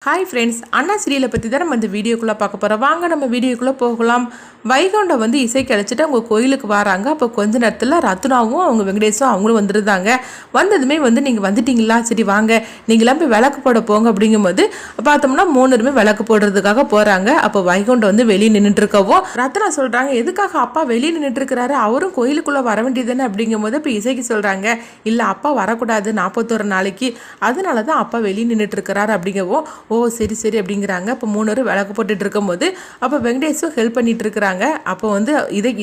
Hi friends, அண்ணா சீரியலை பற்றி தான் நம்ம இந்த வீடியோக்குள்ளே பார்க்க போகிறோம். வாங்க நம்ம வீடியோக்குள்ளே போகலாம். வைகுண்டம் வந்து இசைக்கு அழைச்சிட்டு அவங்க கோயிலுக்கு வராங்க. அப்போ கொஞ்ச நேரத்தில் ரத்னாவும் அவங்க வெங்கடேஷும் அவங்களும் வந்துருந்தாங்க. வந்ததுமே வந்து நீங்கள் வந்துட்டீங்களா, சரி வாங்க நீங்களாம் போய் விளக்கு போட போங்க அப்படிங்கும்போது பார்த்தோம்னா 3 பேருமே விளக்கு போடுறதுக்காக போகிறாங்க. அப்போ வைகுண்டம் வந்து வெளியே நின்றுட்டு இருக்கவும் ரத்னா சொல்கிறாங்க, எதுக்காக அப்பா வெளியே நின்றுட்டு இருக்கிறாரு, அவரும் கோயிலுக்குள்ளே வர வேண்டியதுன்னு அப்படிங்கும்போது இப்போ இசைக்கு சொல்கிறாங்க, இல்லை அப்பா வரக்கூடாது 41 நாளைக்கு, அதனால தான் அப்பா வெளியே நின்றுட்டு இருக்கிறாரு அப்படிங்கவும் ஓ சரி சரி அப்படிங்கிறாங்க. அப்போ 3 பேரும் விளக்கு போட்டுட்டு இருக்கும்போது அப்போ வெங்கடேஷும் ஹெல்ப் பண்ணிட்டு இருக்கிறாங்க. அப்போ வந்து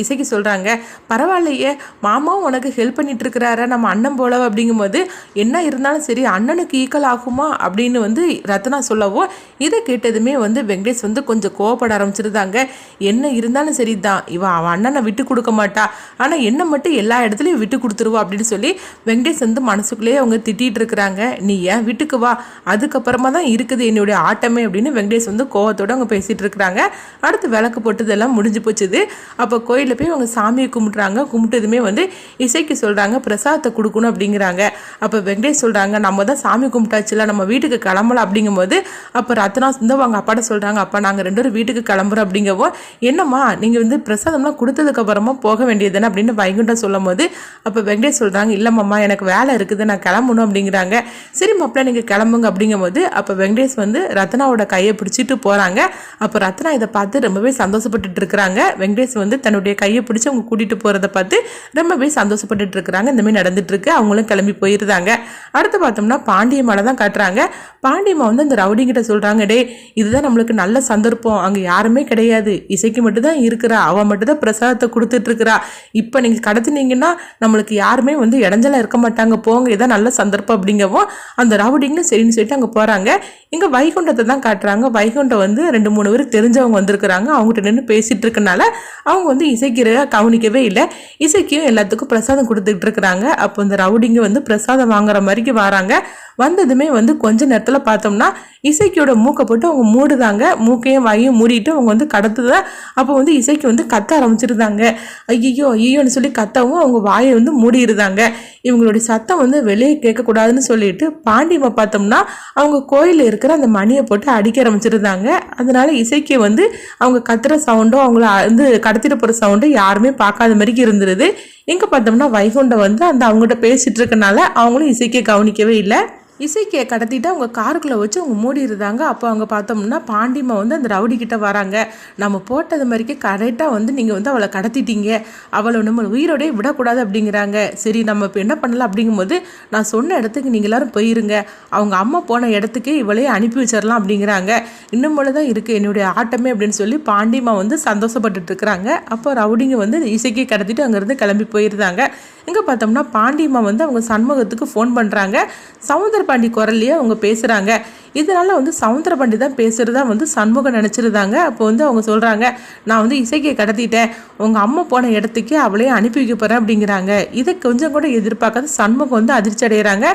இசைக்கு சொல்கிறாங்க, பரவாயில்லையே மாமாவும் உனக்கு ஹெல்ப் பண்ணிட்டு இருக்கிறாரு நம்ம அண்ணன் போல அப்படிங்கும்போது என்ன இருந்தாலும் சரி அண்ணனுக்கு ஈக்குவல் ஆகுமா அப்படின்னு வந்து ரத்னா சொல்லவும் இதை கேட்டதுமே வந்து வெங்கடேஷ் வந்து கொஞ்சம் கோவப்பட ஆரம்பிச்சிருந்தாங்க. என்ன இருந்தாலும் சரி தான் அவன் அண்ணனை விட்டு கொடுக்க மாட்டா, ஆனால் என்ன மட்டும் எல்லா இடத்துலையும் விட்டு கொடுத்துருவா அப்படின்னு சொல்லி வெங்கடேஷ் வந்து மனசுக்குள்ளேயே அவங்க திட்டிகிட்டு இருக்கிறாங்க. நீ ஏன் வீட்டுக்கு வா, அதுக்கப்புறமா தான் இருக்குது என்னுடைய ஆட்டமே அப்படின்னு வெங்கடேஷ் வந்து கோவத்தோடு அவங்க பேசிகிட்டு இருக்கிறாங்க. அடுத்து விளக்கு போட்டதெல்லாம் முடிஞ்சு போச்சுது. அப்போ கோயிலில் போய் அவங்க சாமியை கும்பிட்றாங்க. கும்பிட்டதுமே வந்து இசைக்கு சொல்கிறாங்க பிரசாதத்தை கொடுக்கணும் அப்படிங்கிறாங்க. அப்போ வெங்கடேஷ் சொல்கிறாங்க, நம்ம தான் சாமி கும்பிட்டாச்சுல, நம்ம வீட்டுக்கு கிளம்பலாம் அப்படிங்கும்போது அப்போ ரத்னா வந்து அவங்க அப்பாட்ட சொல்கிறாங்க, அப்பா நாங்கள் 2 பேரும் வீட்டுக்கு கிளம்புறோம் அப்படிங்கவும் என்னம்மா நீங்கள் வந்து பிரசாதம்லாம் கொடுத்ததுக்கப்புறமா போக வேண்டியதுன்னு அப்படின்னு வைகுண்டம் சொல்லும் போது அப்போ வெங்கடேஷ் சொல்கிறாங்க, இல்லைம்மா எனக்கு வேலை இருக்குது நான் கிளம்பணும் அப்படிங்கிறாங்க. சரி மாப்பிள்ள நீங்கள் கிளம்புங்க அப்படிங்கும்போது அப்போ வெங்கடேஷ் வந்து ரத்னாவோட கையை பிடிச்சிட்டு போகிறாங்க. அப்போ ரத்னா இதை பார்த்து ரொம்பவே சந்தோஷப்பட்டுட்டு இருக்கிறாங்க. வெங்கடேஷ் வந்து தன்னுடைய கையை பிடிச்சி அவங்க கூட்டிகிட்டு போகிறத பார்த்து ரொம்பவே சந்தோஷப்பட்டுட்டு இருக்கிறாங்க. இந்த மாதிரி நடந்துட்டு இருக்கு. அவங்களும் கிளம்பி போயிருந்தாங்க. அடுத்து பார்த்தோம்னா பாண்டியம்மாவை தான் காட்டுறாங்க. பாண்டியம்மா வந்து அந்த ரவுடிங்கிட்ட சொல்கிறாங்க, டே இதுதான் நம்மளுக்கு நல்ல சந்தர்ப்பம், அங்கே யாருமே கிடையாது, இசைக்கு மட்டும்தான் இருக்கிறா, அவன் மட்டும்தான் பிரசாதத்தை கொடுத்துட்டு இருக்கிறா, இப்போ நீங்கள் கடத்தினீங்கன்னா நம்மளுக்கு யாருமே வந்து இடைஞ்சலாக இருக்க மாட்டாங்க, போங்க இதான் நல்ல சந்தர்ப்பம் அப்படிங்கவும் அந்த ரவுடிங்னு சரின்னு சொல்லிட்டு அங்கே போகிறாங்க. இங்கே வைகுண்டத்தை தான் காட்டுறாங்க. வைகுண்டம் வந்து 2-3 பேர் தெரிஞ்சவங்க வந்திருக்கிறாங்க. அவங்ககிட்ட நின்று பேசிட்டு இருக்கனால அவங்க வந்து இசைக்கு கவனிக்கவே இல்லை. இசைக்கும் எல்லாத்துக்கும் பிரசாதம் கொடுத்துட்டு இருக்கிறாங்க. அப்போ இந்த ரவுடிங்க வந்து பிரசாதம் வாங்குற மாதிரிக்கு வராங்க. வந்ததுமே வந்து கொஞ்ச நேரத்தில் பார்த்தோம்னா இசைக்கியோட மூக்கை போட்டு அவங்க மூடுதாங்க. மூக்கையும் வாயும் மூடிட்டு அவங்க வந்து கடத்துதான். அப்போ வந்து இசைக்கு வந்து கத்த ஆரம்பிச்சிருந்தாங்க. ஐயோன்னு சொல்லி கத்தவும் அவங்க வாயை வந்து மூடிடுதாங்க. இவங்களுடைய சத்தம் வந்து வெளியே கேட்கக்கூடாதுன்னு சொல்லிட்டு பாண்டியம்மா பார்த்தோம்னா அவங்க கோயிலில் இருக்கிற அந்த மணியை போட்டு அடிக்க ஆரம்பிச்சிருந்தாங்க. அதனால இசைக்கு வந்து அவங்க கத்துற சவுண்டோ அவங்கள வந்து கடத்திட்டு போகிற சவுண்டோ யாருமே பார்க்காத மாதிரிக்கு இருந்துருது. எங்கே பார்த்தோம்னா வைகுண்டம் வந்து அந்த அவங்ககிட்ட பேசிட்டு இருக்கனால அவங்களும் இசைக்கை கவனிக்கவே இல்லை. இசைக்கியை கடத்திட்டு அவங்க காருக்குள்ளே வச்சு அவங்க மூடிடுறாங்க. அப்போ அவங்க பார்த்தோம்னா பாண்டியம்மா வந்து அந்த ரவுடி கிட்ட வராங்க. நம்ம போட்டது மாதிரிக்கே கரெக்டாக வந்து நீங்கள் வந்து அவளை கடத்திட்டீங்க, அவளை நம்ம உயிரோடய விடக்கூடாது அப்படிங்கிறாங்க. சரி நம்ம இப்போ என்ன பண்ணலாம் அப்படிங்கும்போது நான் சொன்ன இடத்துக்கு நீங்கள் எல்லாரும் போயிருங்க, அவங்க அம்மா போன இடத்துக்கே இவளையே அனுப்பி வச்சிடலாம் அப்படிங்கிறாங்க. இன்னும் போல தான் இருக்குது என்னுடைய ஆட்டமே அப்படின்னு சொல்லி பாண்டியம்மா வந்து சந்தோஷப்பட்டுட்டு இருக்கிறாங்க. அப்போ ரவுடிங்க வந்து இசைக்கை கடத்திட்டு அங்கேருந்து கிளம்பி போயிருந்தாங்க. இங்கே பார்த்தோம்னா பாண்டியம்மா வந்து அவங்க சண்முகத்துக்கு ஃபோன் பண்ணுறாங்க. சவுந்தரபாண்டி குரல்லையே அவங்க பேசுகிறாங்க. இதனால வந்து சவுந்தரபாண்டி தான் பேசுகிறதா வந்து சண்முகம் நினச்சிருந்தாங்க. அப்போ வந்து அவங்க சொல்கிறாங்க, நான் வந்து இசைக்கியை கடத்திட்டேன், உங்கள் அம்மா போன இடத்துக்கே அவளையே அனுப்பி வைக்க போகிறேன் அப்படிங்கிறாங்க. இதை கொஞ்சம் கூட எதிர்பார்க்காத சண்முகம் வந்து அதிர்ச்சி அடைகிறாங்க.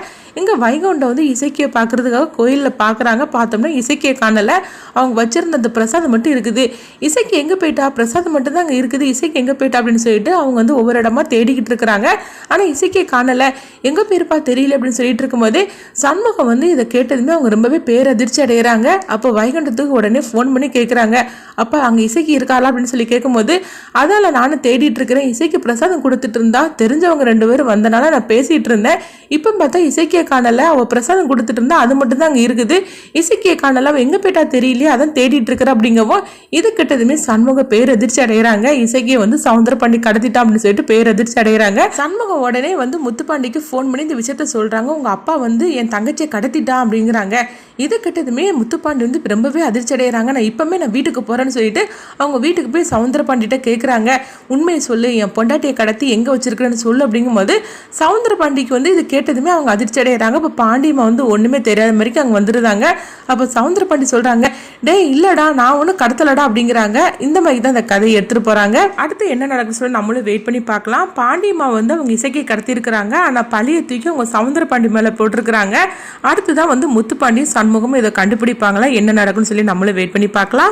இங்கே வைகுண்டம் வந்து இசைக்கியை பார்க்குறதுக்காக கோயிலில் பார்க்குறாங்க. பார்த்தோம்னா இசைக்கியை காணலை. அவங்க வச்சுருந்த அந்த பிரசாதம் மட்டும் இருக்குது. இசைக்கு எங்கே போயிட்டா, பிரசாதம் மட்டும் தான் அங்கே இருக்குது, இசைக்கு எங்கே போயிட்டா அப்படின்னு சொல்லிட்டு அவங்க வந்து ஒவ்வொரு இடமா தேடிக்கிட்டு இருக்கிறாங்க. ஆனால் இசைக்கியை காணலை, எங்கே போயிருப்பா தெரியல அப்படின்னு சொல்லிட்டு இருக்கும்போது சண்முகம் வந்து இதை கேட்டதுமே அவங்க ரொம்பவே பேரதிர்ச்சி அடைகிறாங்க. அப்போ வைகுண்டத்துக்கு உடனே ஃபோன் பண்ணி கேட்குறாங்க, அப்போ அங்கே இசைக்கு இருக்காளா அப்படின்னு சொல்லி கேட்கும்போது அதால் நானும் தேடிட்டு இருக்கிறேன், இசைக்கு பிரசாதம் கொடுத்துட்டு இருந்தா, தெரிஞ்சவங்க 2 பேரும் வந்தனால நான் பேசிகிட்டு இருந்தேன், இப்போ பார்த்தா இசைக்கியை காணலை, அவள் பிரசாதம் கொடுத்துட்டு இருந்தா, அது மட்டும் தான் அங்கே இருக்குது, இசைக்கியை காணலை, அவள் எங்கே போயிட்டா தெரியலையே, அதான் தேடிட்டு இருக்கிற அப்படிங்கவும் இது கிட்டதுமே சண்முகம் பேரதிர்ச்சி அடைகிறாங்க. இசைக்கியை வந்து சவுந்தரபாண்டி கடத்திட்டான் அப்படின்னு சொல்லிட்டு பேரதிர்ச்சி அடைகிறாங்க. சண்முகம் உடனே வந்து முத்துப்பாண்டிக்கு ஃபோன் பண்ணி இந்த விஷயத்த சொல்கிறாங்க, உங்கள் அப்பா வந்து என் தங்கச்சியை கடத்திட்டான் அப்படிங்கிறாங்க. இதை கிட்டதுமே முத்துப்பாண்டி வந்து ரொம்பவே அதிர்ச்சி அடைகிறாங்க. நான் வீட்டுக்கு போகிறேன்னு சொல்லிட்டு அவங்க வீட்டுக்கு போய் சவுந்தரபாண்டிகிட்ட கேட்குறாங்க, உண்மையை சொல்லு, என் பொண்டாட்டியை கடத்தி எங்கே வச்சிருக்கிறேன்னு சொல்லு அப்படிங்கும்போது சவுந்தரபாண்டிக்கு வந்து இது கேட்டதுமே அவங்க அதிர்ச்சி அடைகிறாங்க. இப்போ பாண்டியம்மா வந்து ஒன்றுமே தெரியாத மாதிரிக்கு அங்கே வந்துடுறாங்க. அப்போ சவுந்தரபாண்டி சொல்கிறாங்க, டே இல்லைடா நான் ஒன்றும் கடத்தலடா அப்படிங்கிறாங்க. இந்த மாதிரி தான் இந்த கதையை எடுத்துகிட்டு போகிறாங்க. அடுத்து என்ன நடக்குன்னு சொல்லி நம்மளும் வெயிட் பண்ணி பார்க்கலாம். பாண்டியம்மா வந்து அவங்க இசைக்கை கடத்திருக்கிறாங்க. ஆனால் பழியை தூக்கி அவங்க சவுந்தரபாண்டி மேலே போட்டிருக்கிறாங்க. அடுத்து தான் வந்து முத்துப்பாண்டி சண்முகமும் இதை கண்டுபிடிப்பாங்களா, என்ன நடக்குன்னு சொல்லி நம்மளும் வெயிட் பண்ணி பார்க்கலாம்.